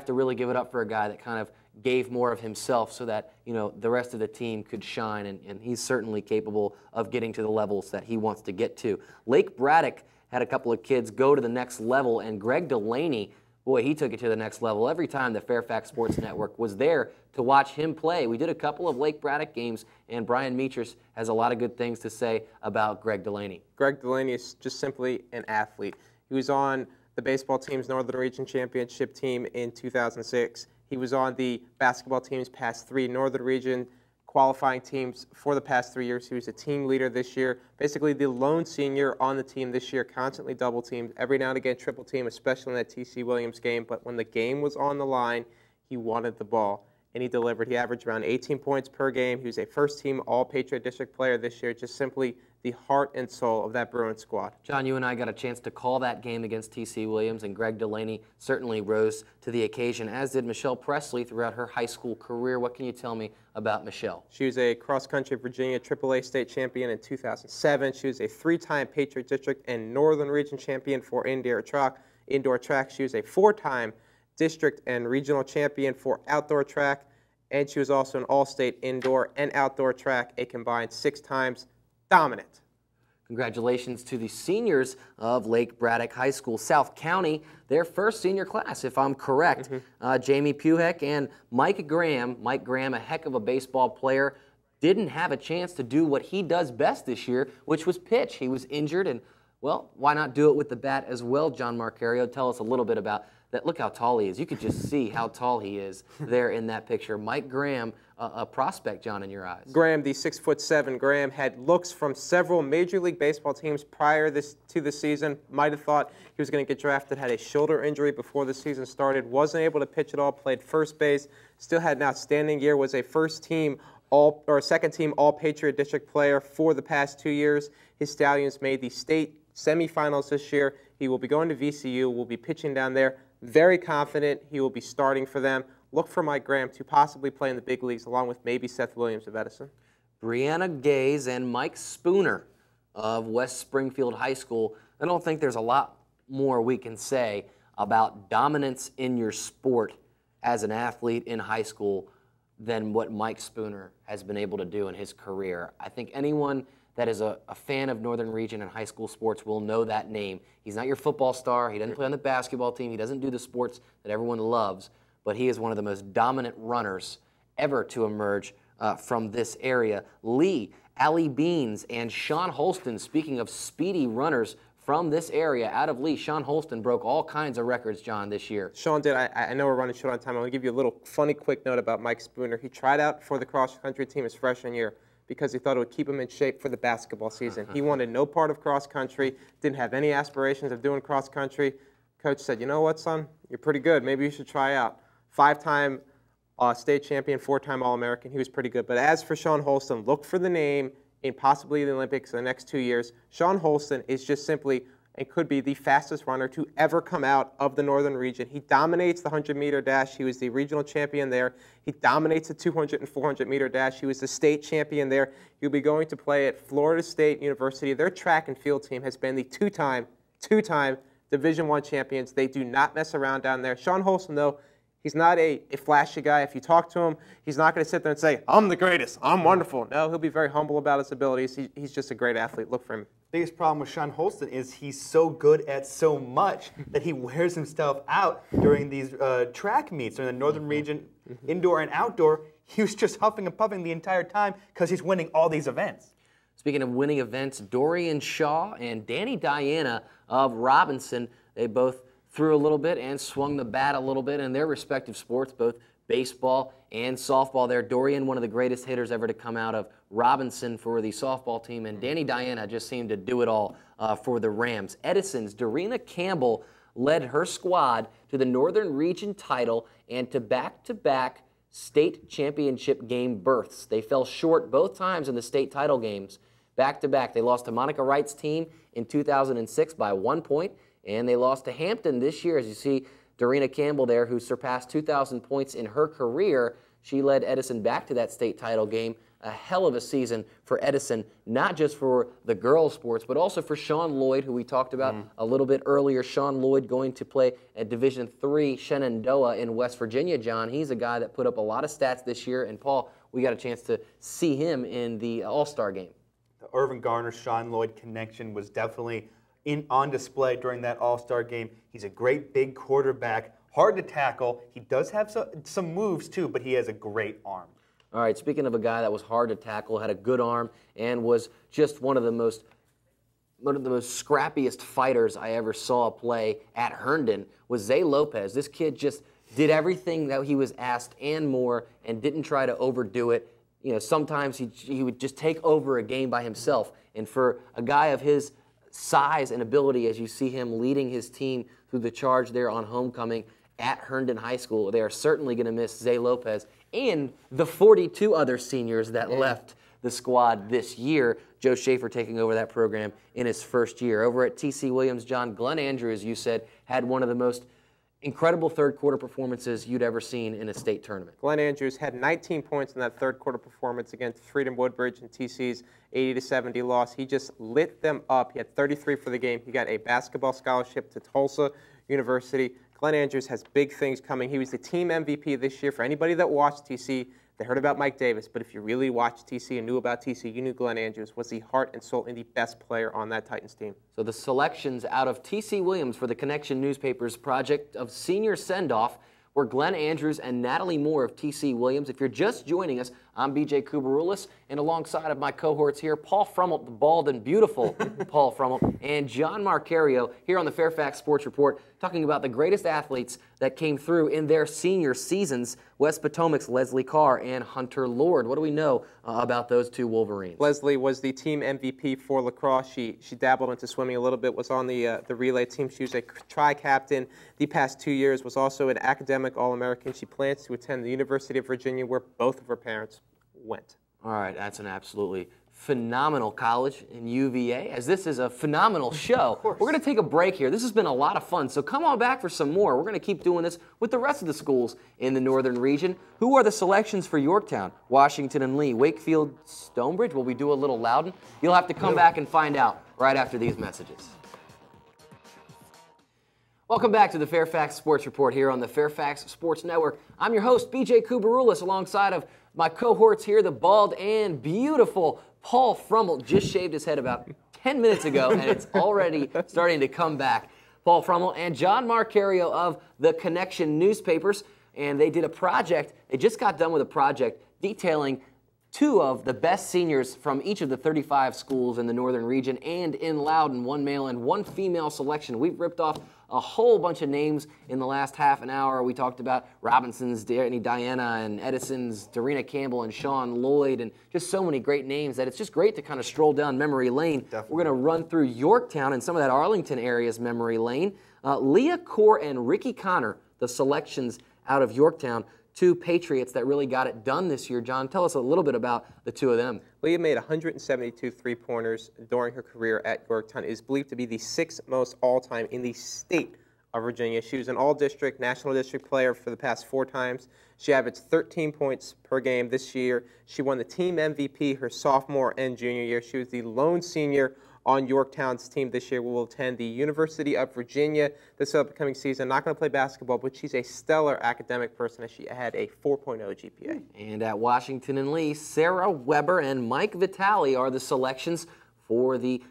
really give it up for a guy that kind of gave more of himself so that, you know, the rest of the team could shine, and he's certainly capable of getting to the levels that he wants to get to. Lake Braddock had a couple of kids go to the next level, and Greg Delaney, boy, he took it to the next level. Every time the Fairfax Sports Network was there to watch him play. We did a couple of Lake Braddock games, and Brian Meachers has a lot of good things to say about Greg Delaney. Greg Delaney is just simply an athlete. He was on the baseball team's Northern Region Championship team in 2006. He was on the basketball team's past 3 Northern Region qualifying teams for the past 3 years. He was a team leader this year, basically the lone senior on the team this year, constantly double teamed, every now and again triple team, especially in that T.C. Williams game. But when the game was on the line, he wanted the ball, and he delivered. He averaged around 18 points per game. He was a first-team All-Patriot District player this year, just simply the heart and soul of that Bruins squad. John, you and I got a chance to call that game against T.C. Williams, and Greg Delaney certainly rose to the occasion, as did Michelle Presley throughout her high school career. What can you tell me about Michelle? She was a cross-country Virginia AAA state champion in 2007. She was a 3-time Patriot District and Northern Region champion for indoor track. She was a 4-time district and regional champion for outdoor track, and she was also an all-state indoor and outdoor track, a combined 6 times. Dominant. Congratulations to the seniors of Lake Braddock High School. South County, their first senior class, if I'm correct. Jamie Puhek and Mike Graham. Mike Graham, a heck of a baseball player, didn't have a chance to do what he does best this year, which was pitch. He was injured, and, well, why not do it with the bat as well, John Marcario? Tell us a little bit about that. Look how tall he is. You could just see how tall he is there in that picture. Mike Graham, a prospect, John, in your eyes. Graham, the 6'7", Graham had looks from several Major League Baseball teams prior to the season. Might have thought he was going to get drafted, had a shoulder injury before the season started, wasn't able to pitch at all, played first base, still had an outstanding year, was a second-team All-Patriot District player for the past 2 years. His Stallions made the state semifinals this year. He will be going to VCU, will be pitching down there. Very confident he will be starting for them. Look for Mike Graham to possibly play in the big leagues along with maybe Seth Williams of Edison. Brianna Gaze and Mike Spooner of West Springfield High School. I don't think there's a lot more we can say about dominance in your sport as an athlete in high school than what Mike Spooner has been able to do in his career. I think anyone that is a fan of Northern Region and high school sports will know that name. He's not your football star. He doesn't play on the basketball team. He doesn't do the sports that everyone loves, but he is one of the most dominant runners ever to emerge from this area. Lee, Allie Beans, and Sean Holston, speaking of speedy runners from this area, out of Lee, Sean Holston broke all kinds of records, John, this year. Sean did. I know we're running short on time. I'm going to give you a little funny quick note about Mike Spooner. He tried out for the cross-country team his freshman year because he thought it would keep him in shape for the basketball season. He wanted no part of cross-country, didn't have any aspirations of doing cross-country. Coach said, you know what, son? You're pretty good. Maybe you should try out. 5-time state champion, 4-time All-American. He was pretty good. But as for Sean Holston, look for the name in possibly the Olympics in the next 2 years. Sean Holston is just simply and could be the fastest runner to ever come out of the Northern Region. He dominates the 100-meter dash. He was the regional champion there. He dominates the 200 and 400-meter dash. He was the state champion there. He'll be going to play at Florida State University. Their track and field team has been the two-time Division I champions. They do not mess around down there. Sean Holston, though, he's not a flashy guy. If you talk to him, he's not going to sit there and say, I'm the greatest, I'm wonderful. No, he'll be very humble about his abilities. He's just a great athlete. Look for him. Biggest problem with Sean Holston is he's so good at so much that he wears himself out during these track meets during the Northern Region, indoor and outdoor. He was just huffing and puffing the entire time because he's winning all these events. Speaking of winning events, Dorian Shaw and Danny Diana of Robinson, they both threw a little bit and swung the bat a little bit in their respective sports, both baseball and softball there. Dorian, one of the greatest hitters ever to come out of Robinson for the softball team, and Danny Diana just seemed to do it all for the Rams. Edison's Darina Campbell led her squad to the Northern Region title and to back-to-back state championship game berths. They fell short both times in the state title games, back-to-back. They lost to Monica Wright's team in 2006 by 1 point, and they lost to Hampton this year. As you see, Darina Campbell there, who surpassed 2,000 points in her career, she led Edison back to that state title game. A hell of a season for Edison, not just for the girls' sports, but also for Sean Lloyd, who we talked about a little bit earlier. Sean Lloyd going to play at Division III Shenandoah in West Virginia, John. He's a guy that put up a lot of stats this year, and Paul, we got a chance to see him in the All-Star game. The Irvin Garner-Sean Lloyd connection was definitely on display during that All-Star game. He's a great big quarterback, hard to tackle. He does have some moves too, but he has a great arm. All right, speaking of a guy that was hard to tackle, had a good arm, and was just one of the most scrappiest fighters I ever saw play at Herndon, was Zay Lopez. This kid just did everything that he was asked and more, and didn't try to overdo it. You know, sometimes he would just take over a game by himself. And for a guy of his size and ability, as you see him leading his team through the charge there on homecoming at Herndon High School, they are certainly going to miss Zay Lopez and the 42 other seniors that left the squad this year. Joe Schaefer taking over that program in his first year. Over at T.C. Williams, John, Glenn Andrews, you said, had one of the most incredible third-quarter performances you'd ever seen in a state tournament. Glenn Andrews had 19 points in that third-quarter performance against Freedom Woodbridge and TC's 80-70 loss. He just lit them up. He had 33 for the game. He got a basketball scholarship to Tulsa University. Glenn Andrews has big things coming. He was the team MVP this year. For anybody that watched TC, they heard about Mike Davis, but if you really watched TC and knew about TC, you knew Glenn Andrews was the heart and soul and the best player on that Titans team. So the selections out of T.C. Williams for the Connection Newspaper's project of Senior Send-Off were Glenn Andrews and Natalie Moore of T.C. Williams. If you're just joining us, I'm B.J. Kubaroulis, and alongside of my cohorts here, Paul Frummelt, the bald and beautiful Paul Frummelt, and John Marcario here on the Fairfax Sports Report, talking about the greatest athletes that came through in their senior seasons, West Potomac's Leslie Carr and Hunter Lord. What do we know about those two Wolverines? Leslie was the team MVP for lacrosse. She dabbled into swimming a little bit, was on the relay team. She was a tri-captain the past 2 years, was also an academic All-American. She plans to attend the University of Virginia, where both of her parents went. All right, that's an absolutely phenomenal college in UVA, as this is a phenomenal show. We're going to take a break here. This has been a lot of fun, so come on back for some more. We're going to keep doing this with the rest of the schools in the northern region. Who are the selections for Yorktown, Washington and Lee, Wakefield, Stonebridge? Will we do a little Loudon? You'll have to come back and find out right after these messages. Welcome back to the Fairfax Sports Report here on the Fairfax Sports Network. I'm your host, BJ Kubaroulis, alongside of my cohorts here, the bald and beautiful Paul Frummel. Just shaved his head about 10 minutes ago, and it's already starting to come back. Paul Frummel and John Marcario of the Connection newspapers, and they did a project. They just got done with a project detailing 2 of the best seniors from each of the 35 schools in the northern region and in Loudon, 1 male and 1 female selection. We've ripped off a whole bunch of names in the last half an hour. We talked about Robinson's Danny Diana and Edison's Darina Campbell and Sean Lloyd, and just so many great names that it's just great to kind of stroll down memory lane. Definitely. We're going to run through Yorktown and some of that Arlington area's memory lane. Leah Core and Ricky Connor, the selections out of Yorktown, 2 Patriots that really got it done this year. John, tell us a little bit about the 2 of them. Leah made 172 three-pointers during her career at Yorktown. Is believed to be the 6th most all-time in the state of Virginia. She was an all-district, national district player for the past 4 times. She averaged 13 points per game this year. She won the team MVP her sophomore and junior year. She was the lone senior on Yorktown's team this year. Will attend the University of Virginia this upcoming season. Not going to play basketball, but she's a stellar academic person, as she had a 4.0 GPA. And at Washington and Lee, Sarah Weber and Mike Vitale are the selections for the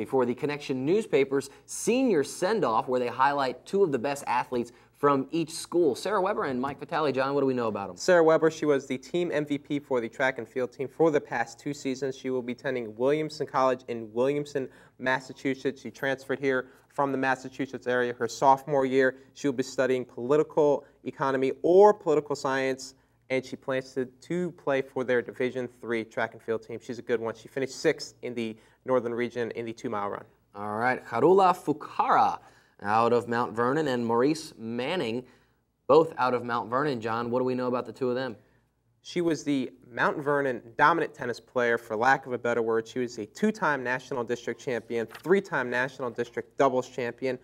for the Connection newspapers senior send-off, where they highlight 2 of the best athletes from each school. Sarah Weber and Mike Vitale. John, what do we know about them? Sarah Weber, she was the team MVP for the track and field team for the past 2 seasons. She will be attending Williamson College in Williamson, Massachusetts. She transferred here from the Massachusetts area her sophomore year. She will be studying political economy or political science, and she plans to play for their Division III track and field team. She's a good one. She finished 6th in the northern region in the 2-mile run. All right, Harula Fukara out of Mount Vernon, and Maurice Manning, both out of Mount Vernon. John, what do we know about the 2 of them? She was the Mount Vernon dominant tennis player, for lack of a better word. She was a 2-time national district champion, 3-time national district doubles champion,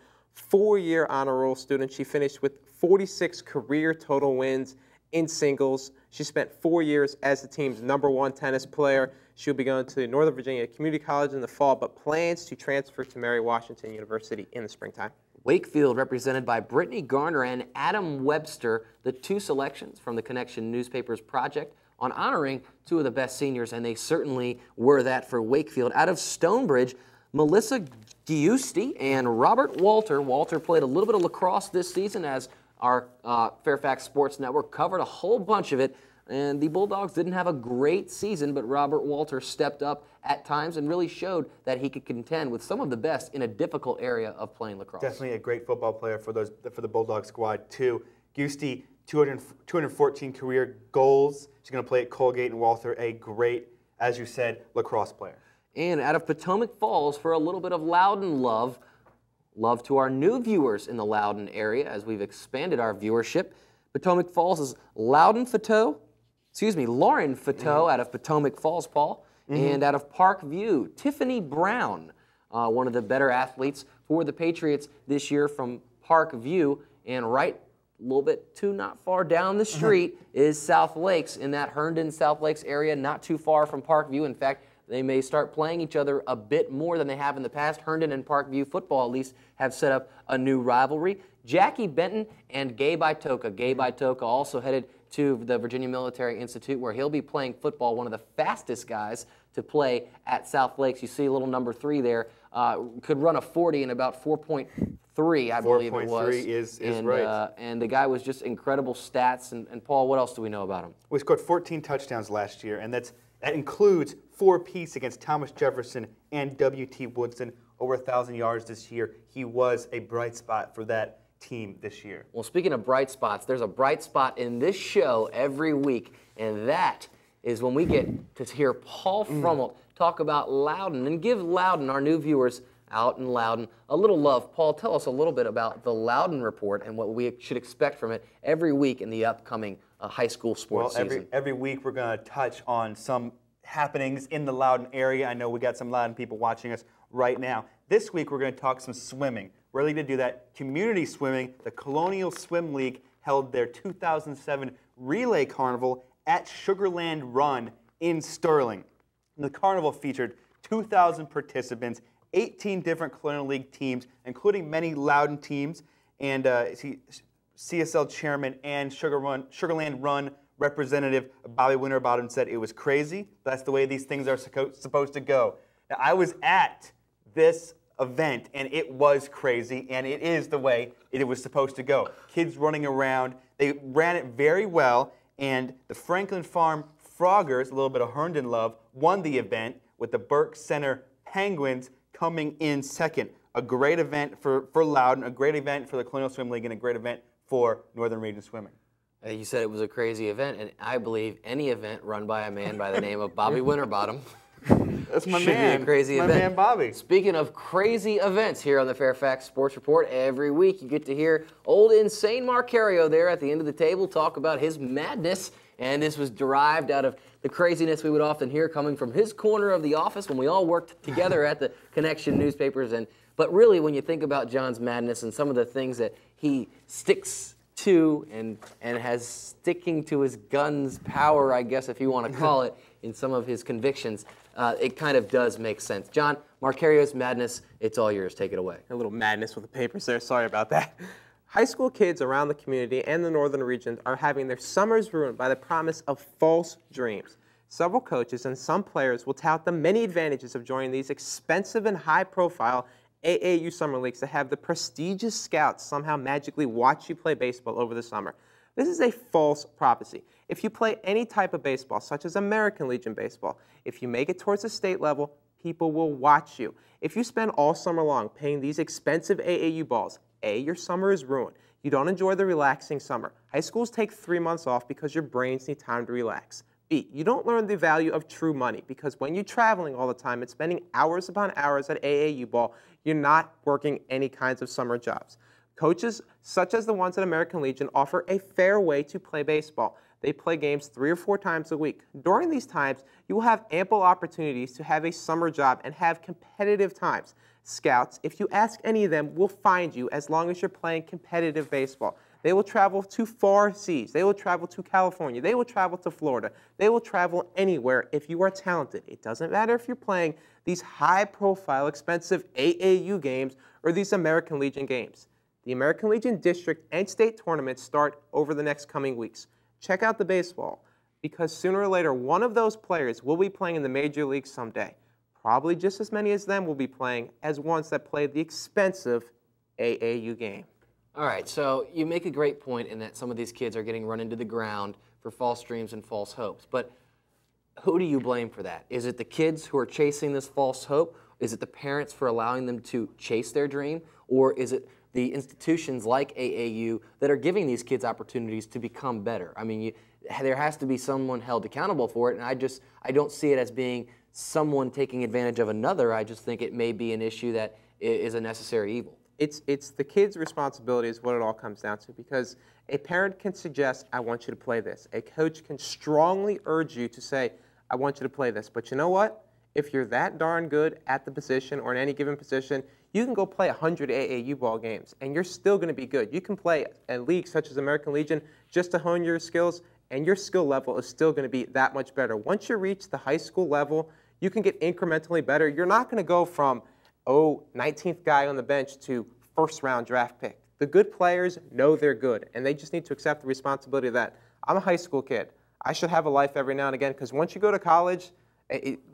4-year honor roll student. She finished with 46 career total wins in singles. She spent 4 years as the team's #1 tennis player. She'll be going to Northern Virginia Community College in the fall, but plans to transfer to Mary Washington University in the springtime. Wakefield, represented by Brittany Garner and Adam Webster, the 2 selections from the Connection newspapers project on honoring 2 of the best seniors, and they certainly were that for Wakefield. Out of Stonebridge, Melissa Giusti and Robert Walter. Walter played a little bit of lacrosse this season, as our Fairfax Sports Network covered a whole bunch of it. And the Bulldogs didn't have a great season, but Robert Walter stepped up at times and really showed that he could contend with some of the best in a difficult area of playing lacrosse. Definitely a great football player for the Bulldog squad, too. Giusti, 214 career goals. She's going to play at Colgate, and Walter, a great, as you said, lacrosse player. And out of Potomac Falls, for a little bit of Loudon love to our new viewers in the Loudon area as we've expanded our viewership. Potomac Falls is Lauren Fateau out of Potomac Falls, Paul. And out of Park View, Tiffany Brown, one of the better athletes for the Patriots this year from Park View. And right a little bit not far down the street is South Lakes, in that Herndon, South Lakes area, not too far from Park View. In fact, they may start playing each other a bit more than they have in the past. Herndon and Parkview football at least have set up a new rivalry. Jackie Benton and Gabe Itoka. Gabe Itoka also headed to the Virginia Military Institute, where he'll be playing football, one of the fastest guys to play at South Lakes. You see a little number 3 there. Could run a 40 in about 4.3, I believe it was. 4.3 is right. And the guy was just incredible stats. And Paul, what else do we know about him? We scored 14 touchdowns last year, and that includes 4-piece against Thomas Jefferson and W.T. Woodson, over 1,000 yards this year. He was a bright spot for that team this year. Well, speaking of bright spots, there's a bright spot in this show every week, and that is when we get to hear Paul Frummel talk about Loudon and give Loudon, our new viewers out in Loudon, a little love. Paul, tell us a little bit about the Loudon Report and what we should expect from it every week in the upcoming high school sports season. Every week we're going to touch on some happenings in the Loudoun area. I know we got some Loudoun people watching us right now. This week we're going to talk some swimming. We're really going to do that community swimming. The Colonial Swim League held their 2007 Relay Carnival at Sugarland Run in Sterling. And the carnival featured 2,000 participants, 18 different Colonial League teams, including many Loudoun teams, and CSL chairman and Sugarland Run representative Bobby Winterbottom said it was crazy. That's the way these things are supposed to go. Now, I was at this event, and it was crazy, and it is the way it was supposed to go. Kids running around. They ran it very well, and the Franklin Farm Froggers, a little bit of Herndon love, won the event with the Burke Center Penguins coming in second. A great event for Loudoun, a great event for the Colonial Swim League, and a great event for Northern Region Swimming. You said it was a crazy event, and I believe any event run by a man by the name of Bobby Winterbottom That's my should man. be a crazy my event. man Bobby. Speaking of crazy events here on the Fairfax Sports Report, every week you get to hear old insane Marcario there at the end of the table talk about his madness, and this was derived out of the craziness we would often hear coming from his corner of the office when we all worked together at the Connection newspapers. But really, when you think about John's madness and some of the things that he sticks to and has sticking to his guns power, I guess if you want to call it, in some of his convictions, it kind of does make sense. John, Marcario's madness, it's all yours. Take it away. A little madness with the papers there. Sorry about that. High school kids around the community and the northern region are having their summers ruined by the promise of false dreams. Several coaches and some players will tout the many advantages of joining these expensive and high-profile AAU summer leagues to have the prestigious scouts somehow magically watch you play baseball over the summer. This is a false prophecy. If you play any type of baseball, such as American Legion baseball, if you make it towards the state level, people will watch you. If you spend all summer long paying these expensive AAU balls, A, your summer is ruined. You don't enjoy the relaxing summer. High schools take 3 months off because your brains need time to relax. B, you don't learn the value of true money because when you're traveling all the time and spending hours upon hours at AAU ball, you're not working any kinds of summer jobs. Coaches, such as the ones at American Legion, offer a fair way to play baseball. They play games 3 or 4 times a week. During these times, you will have ample opportunities to have a summer job and have competitive times. Scouts, if you ask any of them, will find you as long as you're playing competitive baseball. They will travel to far seas. They will travel to California. They will travel to Florida. They will travel anywhere if you are talented. It doesn't matter if you're playing these high-profile, expensive AAU games or these American Legion games. The American Legion district and state tournaments start over the next coming weeks. Check out the baseball, because sooner or later, one of those players will be playing in the major leagues someday. Probably just as many as them will be playing as ones that played the expensive AAU game. All right, so you make a great point in that some of these kids are getting run into the ground for false dreams and false hopes. But who do you blame for that? Is it the kids who are chasing this false hope? Is it the parents for allowing them to chase their dream? Or is it the institutions like AAU that are giving these kids opportunities to become better? I mean, there has to be someone held accountable for it, and I don't see it as being someone taking advantage of another. I just think it may be an issue that is a necessary evil. It's the kid's responsibility is what it all comes down to, because a parent can suggest, I want you to play this. A coach can strongly urge you to say, I want you to play this. But you know what? If you're that darn good at the position or in any given position, you can go play 100 AAU ball games, and you're still going to be good. You can play a league such as American Legion just to hone your skills, and your skill level is still going to be that much better. Once you reach the high school level, you can get incrementally better. You're not going to go from 19th guy on the bench to first-round draft pick. The good players know they're good, and they just need to accept the responsibility of that. I'm a high school kid. I should have a life every now and again, because once you go to college,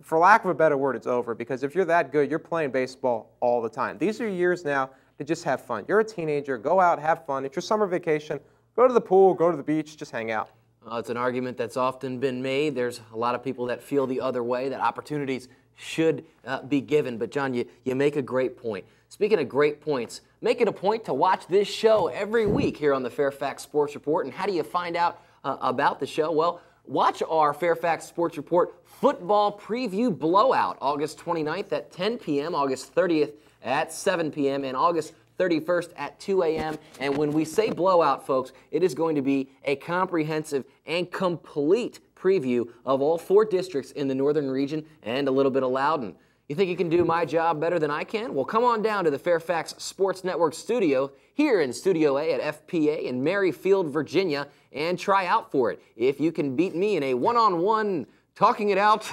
for lack of a better word, it's over, because if you're that good, you're playing baseball all the time. These are years now to just have fun. You're a teenager. Go out, have fun. It's your summer vacation. Go to the pool, go to the beach, just hang out. It's an argument that's often been made. There's a lot of people that feel the other way, that opportunities should be given. But, John, you make a great point. Speaking of great points, make it a point to watch this show every week here on the Fairfax Sports Report. And how do you find out about the show? Well, watch our Fairfax Sports Report football preview blowout, August 29th at 10 p.m., August 30th at 7 p.m., and August 31st at 2 a.m. And when we say blowout, folks, it is going to be a comprehensive and complete preview of all 4 districts in the northern region and a little bit of Loudoun. You think you can do my job better than I can? Well, come on down to the Fairfax Sports Network studio here in Studio A at FPA in Merrifield, Virginia, and try out for it. If you can beat me in a one-on-one talking it out,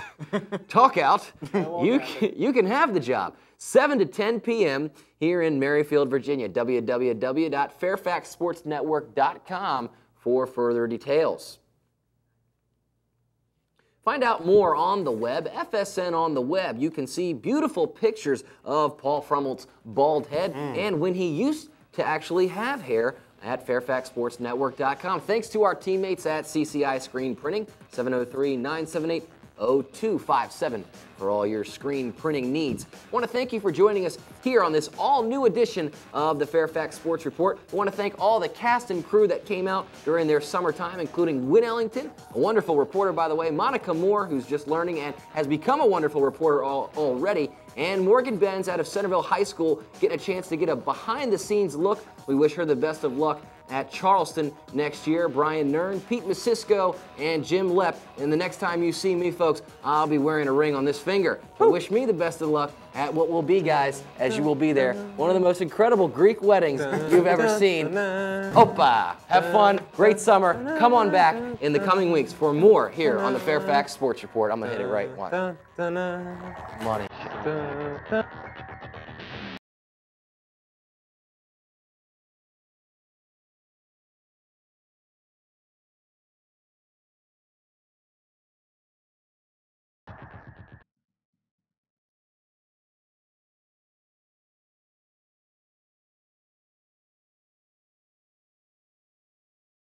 talk out, you can have the job. 7 to 10 p.m. here in Merrifield, Virginia. www.fairfaxsportsnetwork.com for further details. Find out more on the web, FSN on the web. You can see beautiful pictures of Paul Frummelt's bald head and when he used to actually have hair at fairfaxsportsnetwork.com. Thanks to our teammates at CCI Screen Printing, 703-978-0257 for all your screen printing needs. I want to thank you for joining us here on this all-new edition of the Fairfax Sports Report. I want to thank all the cast and crew that came out during their summertime, including Win Ellington, a wonderful reporter, by the way, Monica Moore, who's just learning and has become a wonderful reporter already, and Morgan Benz out of Centerville High School getting a chance to get a behind-the-scenes look. We wish her the best of luck at Charleston next year. Brian Nern, Pete Masisco, and Jim Lepp. And the next time you see me, folks, I'll be wearing a ring on this finger. But wish me the best of luck at what will be, guys, as you will be there. One of the most incredible Greek weddings you've ever seen. Opa! Have fun. Great summer. Come on back in the coming weeks for more here on the Fairfax Sports Report. I'm going to hit it right. Money.